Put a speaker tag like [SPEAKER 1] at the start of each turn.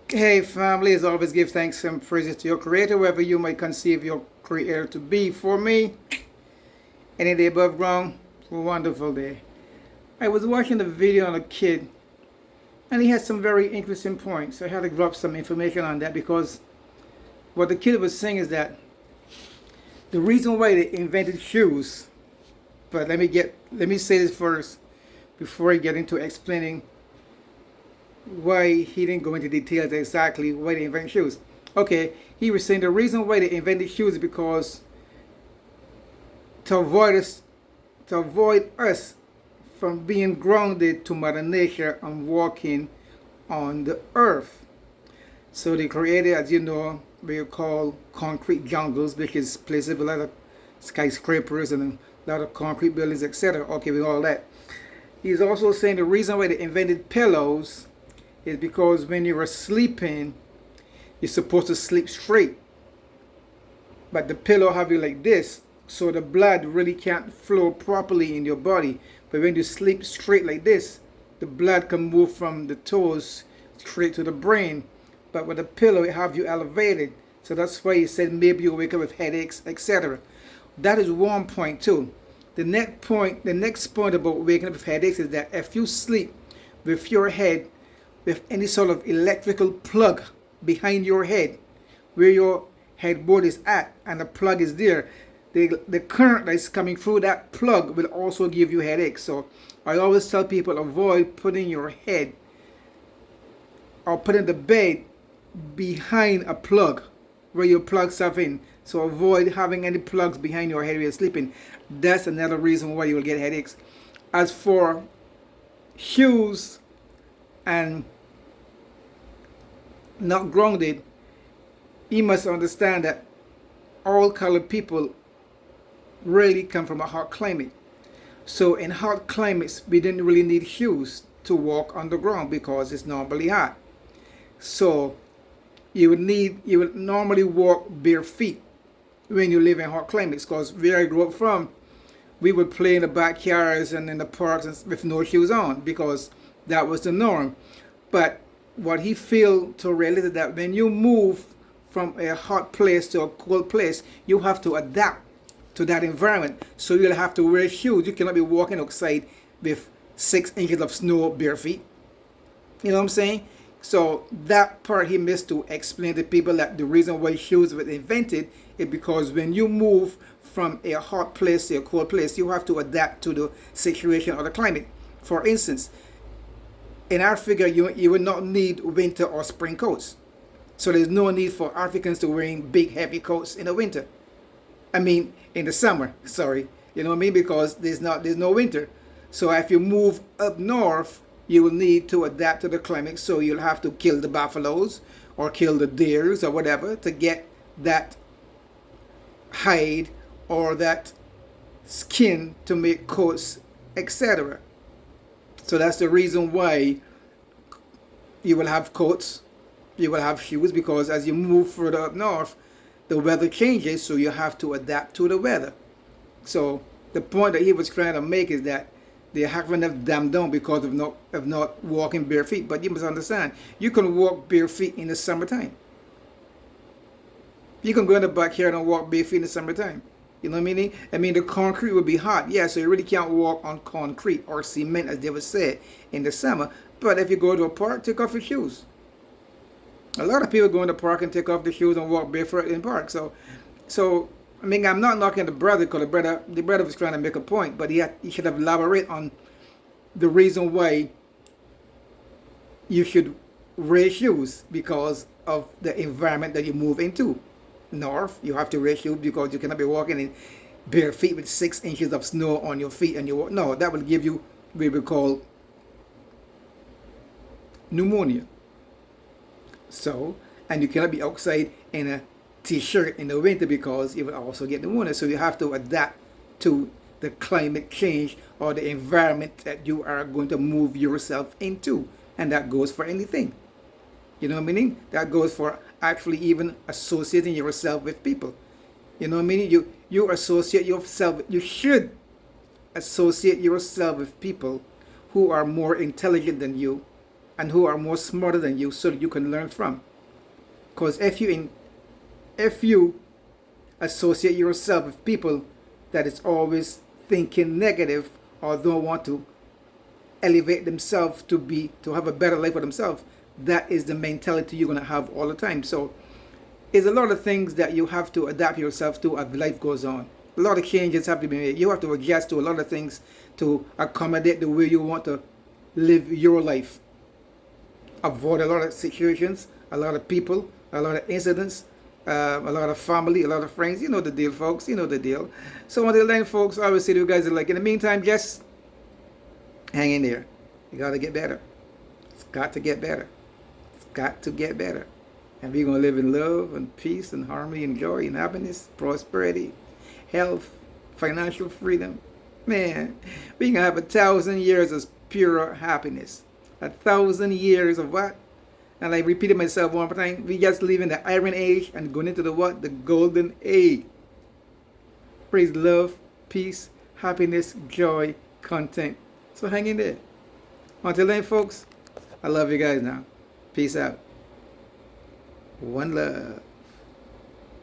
[SPEAKER 1] Hey family, as always, give thanks and praises to your creator, wherever you might conceive your creator to be. For me, any day above ground, a wonderful day. I was watching the video on a kid, and he had some very interesting points. I had to drop some information on that because what the kid was saying is that the reason why they invented shoes. But let me say this first before I get into explaining why he didn't go into details exactly why they invented shoes. Okay, he was saying the reason why they invented shoes is because to avoid us to avoid us from being grounded to Mother Nature and walking on the earth. So they created, as you know, what you call concrete jungles, which is places with a lot of skyscrapers and a lot of concrete buildings, etc. Okay, with all that. He's also saying the reason why they invented pillows is because when you are sleeping, you're supposed to sleep straight. But the pillow have you like this, so the blood really can't flow properly in your body. But when you sleep straight like this, the blood can move from the toes straight to the brain. But with a pillow, it have you elevated. So that's why he said maybe you wake up with headaches, etc. That is one point too. The next point about waking up with headaches is that if you sleep with your head with any sort of electrical plug behind your head, where your headboard is at and the plug is there, the current that's coming through that plug will also give you headaches. So I always tell people avoid putting your head or putting the bed behind a plug where you plug stuff in. So avoid having any plugs behind your head while you're sleeping. That's another reason why you will get headaches. As for shoes and not grounded, you must understand that all colored people really come from a hot climate. So in hot climates, we didn't really need shoes to walk on the ground because it's normally hot. So you would normally walk bare feet when you live in hot climates, because where I grew up from, we would play in the backyards and in the parks with no shoes on because that was the norm. But what he failed to realize is that when you move from a hot place to a cold place, you have to adapt to that environment. So you'll have to wear shoes. You cannot be walking outside with 6 inches of snow bare feet. You know what I'm saying? So that part he missed to explain to people that the reason why shoes were invented is because when you move from a hot place to a cold place, you have to adapt to the situation or the climate. For instance, in Africa, you would not need winter or spring coats. So there's no need for Africans to wearing big heavy coats in the winter. I mean, in the summer, sorry. You know what I mean? Because there's no winter. So if you move up north, you will need to adapt to the climate. So you'll have to kill the buffaloes or kill the deers or whatever to get that hide or that skin to make coats, etc. So that's the reason why you will have coats, you will have shoes, because as you move further up north, the weather changes, so you have to adapt to the weather. So the point that he was trying to make is that they haven't have dammed down because of not walking bare feet. But you must understand, you can walk bare feet in the summertime. You can go in the backyard and walk bare feet in the summertime. You know what I mean? I mean, the concrete would be hot. Yeah, so you really can't walk on concrete or cement, as they would say, in the summer. But if you go to a park, take off your shoes. A lot of people go in the park and take off their shoes and walk barefoot in the park. So I mean, I'm not knocking the brother because the brother was trying to make a point, but he should have elaborated on the reason why you should wear shoes because of the environment that you move into. North, you have to wear shoes because you cannot be walking in bare feet with 6 inches of snow on your feet and you walk. No, that will give you what we call pneumonia. So, and you cannot be outside in a t-shirt in the winter because you will also get pneumonia. So you have to adapt to the climate change or the environment that you are going to move yourself into. And that goes for anything. You know what I mean? That goes for actually even associating yourself with people. You know what I mean? You associate yourself, you should associate yourself with people who are more intelligent than you, and who are more smarter than you so you can learn from. Because if you associate yourself with people that is always thinking negative or don't want to elevate themselves to have a better life for themselves, that is the mentality you're going to have all the time. So it's a lot of things that you have to adapt yourself to as life goes on. A lot of changes have to be made. You have to adjust to a lot of things to accommodate the way you want to live your life. Avoid a lot of situations, a lot of people, a lot of incidents, a lot of family, a lot of friends. You know the deal, folks. You know the deal. So until then, folks, I will say to you guys, like, in the meantime, just hang in there. You got to get better. It's got to get better. It's got to get better. And we're going to live in love and peace and harmony and joy and happiness, prosperity, health, financial freedom. Man, we're going to have 1,000 years of pure happiness. 1,000 years of what? And I repeated myself one more time. We just live in the Iron Age and going into the what? The Golden Age. Praise love, peace, happiness, joy, content. So hang in there. Until then, folks, I love you guys now. Peace out. One love.